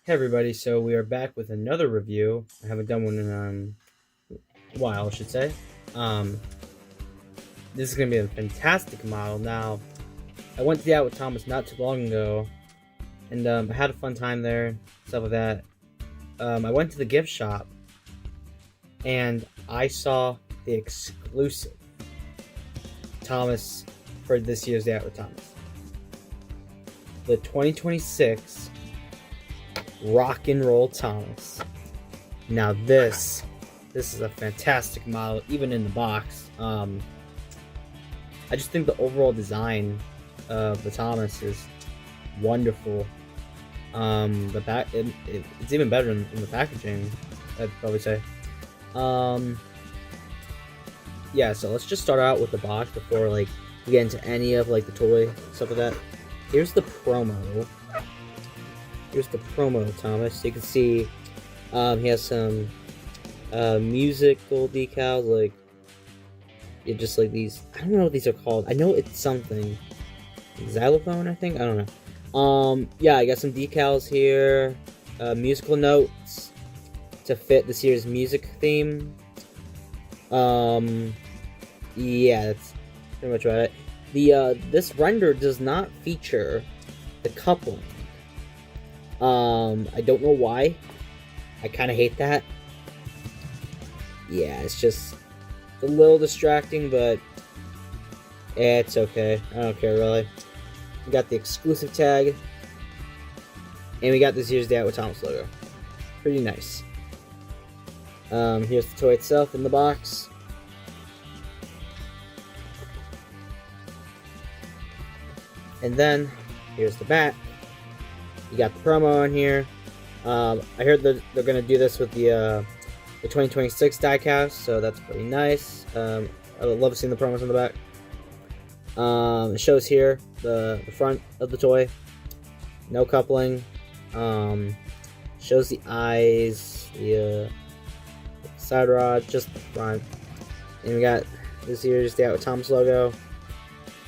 Hey everybody, so we are back with another review. I haven't done one in a while, I should say. Um, this is going to be a fantastic model. Now, I went to the Out with Thomas not too long ago, and I had a fun time there, stuff like that. I went to the gift shop, and I saw the exclusive Thomas for this year's The Out with Thomas. The 2026 Rock and Roll Thomas. Now this is a fantastic model, even in the box. I just think the overall design of the Thomas is wonderful. It's even better in the packaging, I'd probably say. Yeah, so let's just start out with the box before we get into any of the toy stuff like that. Here's the promo. Here's the promo, Thomas. You can see he has some musical decals, just like these. I don't know what these are called. I know it's something. Xylophone, I think? I don't know. Yeah, I got some decals here. Musical notes to fit this year's music theme. Yeah, that's pretty much about it. This render does not feature the coupling. I don't know why. I kind of hate that. Yeah, it's just a little distracting, but it's okay. I don't care, really. We got the exclusive tag, and we got this year's The Out with Thomas logo. Pretty nice. Here's the toy itself in the box. And then, here's the back. You got the promo on here. I heard that they're going to do this with the 2026 diecast, so that's pretty nice. I would love seeing the promos on the back. It shows here the front of the toy. No coupling. Shows the eyes, the side rod, just the front. And we got this here's the Out with Thomas logo.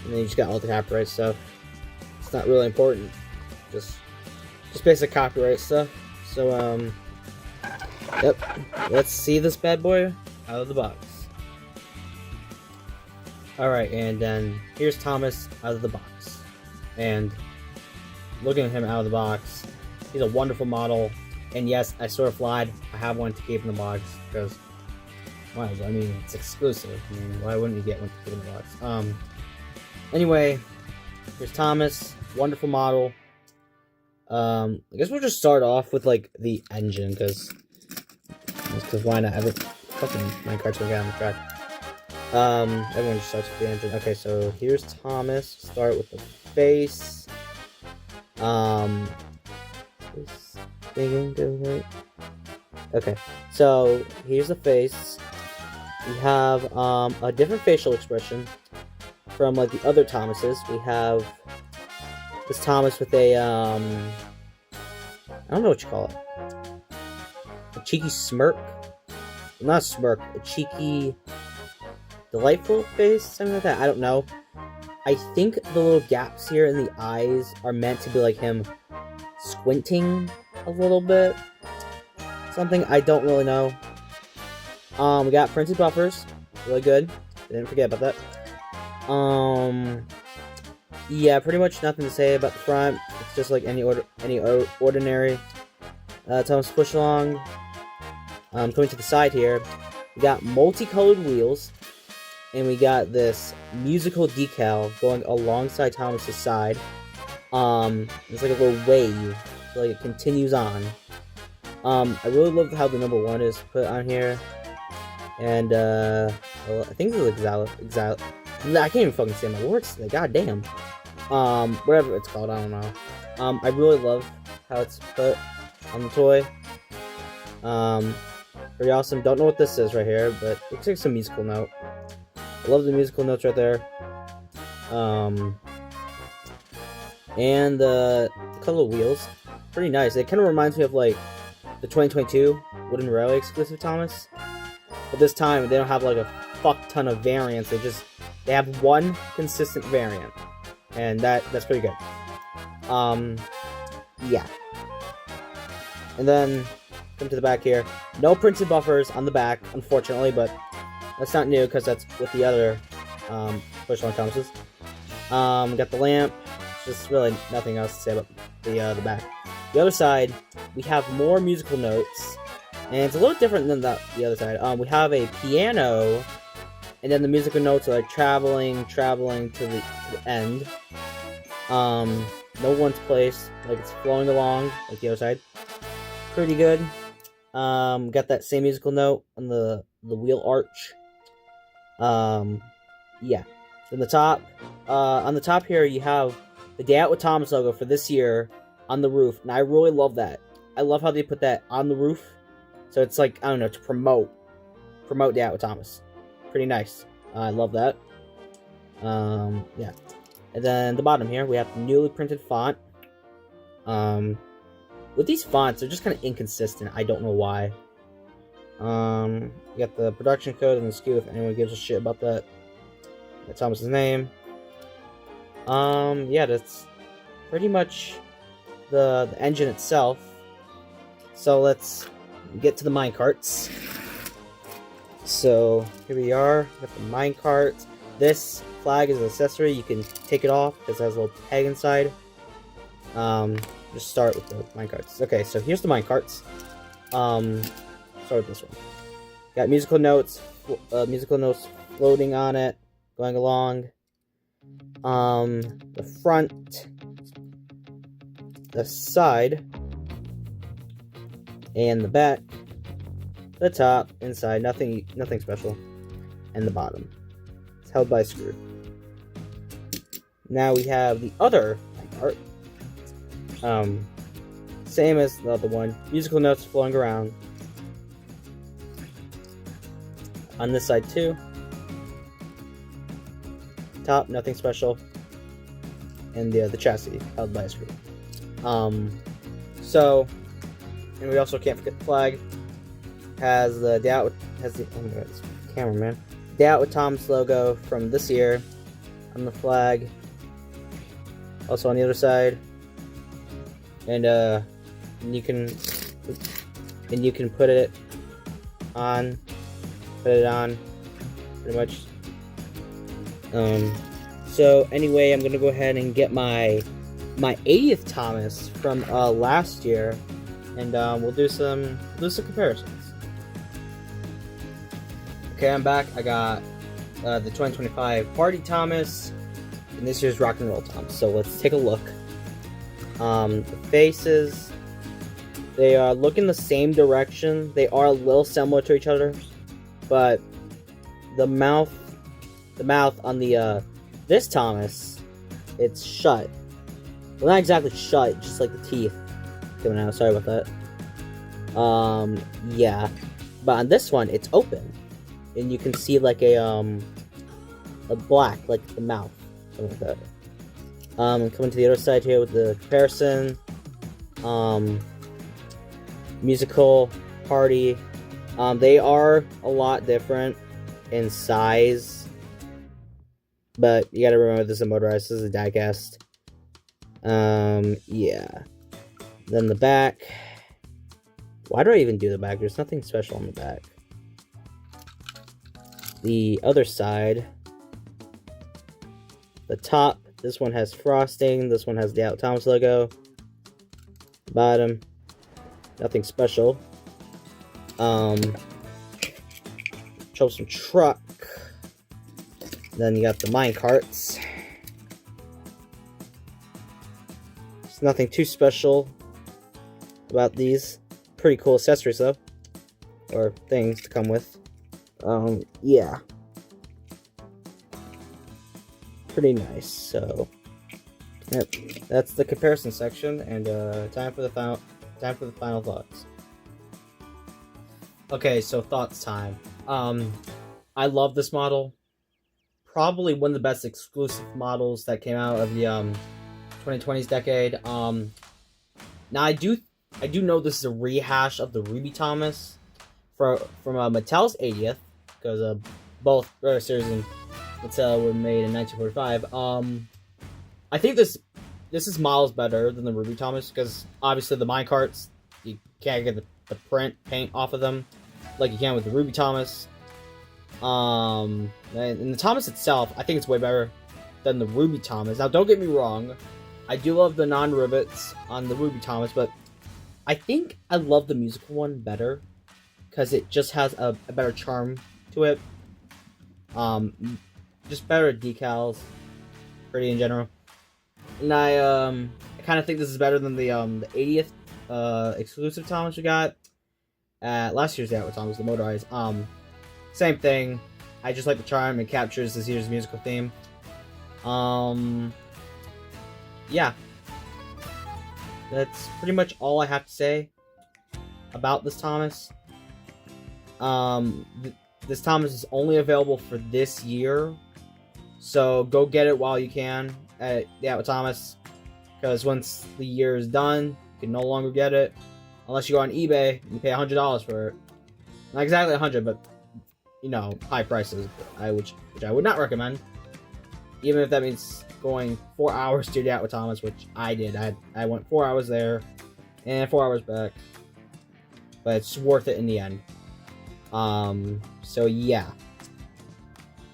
And then you just got all the copyright stuff. It's not really important. Just basic copyright stuff. So, yep. Let's see this bad boy out of the box. Alright, and then here's Thomas out of the box. And looking at him out of the box, he's a wonderful model. And yes, I sort of lied. I have one to keep in the box because, well, I mean, it's exclusive. I mean, why wouldn't you get one to keep in the box? Anyway, here's Thomas. Wonderful model. I guess we'll just start off with the engine because why not? Fucking Minecart's gonna get on the track. Everyone just starts with the engine. Okay, so here's Thomas. Start with the face. Okay, so here's the face. We have a different facial expression from the other Thomases. We have this Thomas with a I don't know what you call it. A cheeky smirk. Not a smirk, a cheeky delightful face, something like that. I don't know. I think the little gaps here in the eyes are meant to be him squinting a little bit. Something, I don't really know. We got printed buffers. Really good. Didn't forget about that. Yeah, pretty much nothing to say about the front. It's just like any ordinary Thomas push along. Going to the side here, we got multicolored wheels, and we got this musical decal going alongside Thomas's side. It's like a little wave, so it continues on. I really love how the number 1 is put on here, and well, I think this is I can't even fucking say my words today. God damn. Whatever it's called, I don't know. I really love how it's put on the toy. Pretty awesome. Don't know what this is right here, but it looks like some musical note. I love the musical notes right there. And the color wheels, pretty nice. It kind of reminds me of the 2022 Wooden Railway exclusive Thomas. But this time they don't have a fuck ton of variants. They have one consistent variant. And that's pretty good. Yeah. And then come to the back here. No printed buffers on the back, unfortunately, but that's not new because that's with the other push-on Thomases. Got the lamp. Just really nothing else to say about the back. The other side, we have more musical notes, and it's a little different than the other side. We have a piano, and then the musical notes are like traveling to the end. No one's place, like it's flowing along, like the other side. Pretty good. Got that same musical note on the wheel arch. Yeah. Then the top, on the top here, you have the Day Out with Thomas logo for this year on the roof, and I really love that. I love how they put that on the roof, so it's like, I don't know, to promote Day Out with Thomas. Pretty nice. I love that. Yeah. And then the bottom here, we have the newly printed font. With these fonts, they're just kind of inconsistent. I don't know why. You got the production code and the SKU if anyone gives a shit about that. Got Thomas's name. Yeah, that's pretty much the engine itself. So let's get to the minecarts. So here we are. Got the minecarts. This flag is an accessory. You can take it off because it has a little peg inside. Just start with the minecarts. Okay, so here's the minecarts. Start with this one. Got musical notes floating on it, going along. The front, the side, and the back, the top, inside, nothing special, and the bottom. It's held by a screw. Now we have the other part. Same as the other one. Musical notes flowing around. On this side too. Top, nothing special. And the chassis held by a screw. So, and we also can't forget the flag. Has the Day Out with, oh my god, this camera, man. Day Out with Thomas logo from this year on the flag. Also on the other side. And you can put it on pretty much. So anyway, I'm gonna go ahead and get my 80th Thomas from last year, and we'll do some comparisons. Okay, I'm back. I got the 2025 Party Thomas and this year's Rock and Roll Thomas. So let's take a look. The faces, they are looking the same direction. They are a little similar to each other, but the mouth on the this Thomas, it's shut. Well, not exactly shut, just like the teeth coming out. Sorry about that. Yeah, but on this one, it's open, and you can see like a black, like the mouth, something like that. Coming to the other side here with the comparison. Musical, party. They are a lot different in size, but you gotta remember this is a motorized. This is a diecast. Yeah. Then the back. Why do I even do the back? There's nothing special on the back. The other side. The top. This one has frosting. This one has the Out Thomas logo. Bottom. Nothing special. Show some truck. Then you got the minecarts. There's nothing too special about these. Pretty cool accessories though. Or things to come with. Yeah. Pretty nice. So, yep, that's the comparison section, and time for the final thoughts. Okay, so thoughts time. I love this model. Probably one of the best exclusive models that came out of the 2020s decade. Now I do know this is a rehash of the Ruby Thomas from Mattel's 80th, because both series and Mattel were made in 1945. I think this is miles better than the Ruby Thomas, because obviously the minecarts, you can't get the paint off of them like you can with the Ruby Thomas. And the Thomas itself, I think it's way better than the Ruby Thomas. Now, don't get me wrong, I do love the non-rivets on the Ruby Thomas, but I think I love the musical one better because it just has a better charm to it. Just better decals, pretty in general. And I kind of think this is better than the 80th exclusive Thomas we got at last year's DOWT Thomas, the motorized. Same thing. I just like the charm. It captures this year's musical theme. Yeah. That's pretty much all I have to say about this Thomas. This Thomas is only available for this year, so go get it while you can at DOWT Thomas, because once the year is done, you can no longer get it unless you go on eBay and you pay $100 for it. Not exactly 100, but you know, high prices, which I would not recommend, even if that means going 4 hours to DOWT Thomas, which I did. I went 4 hours there and 4 hours back, but it's worth it in the end. So yeah,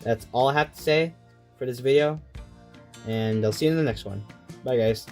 that's all I have to say for this video, and I'll see you in the next one. Bye, guys.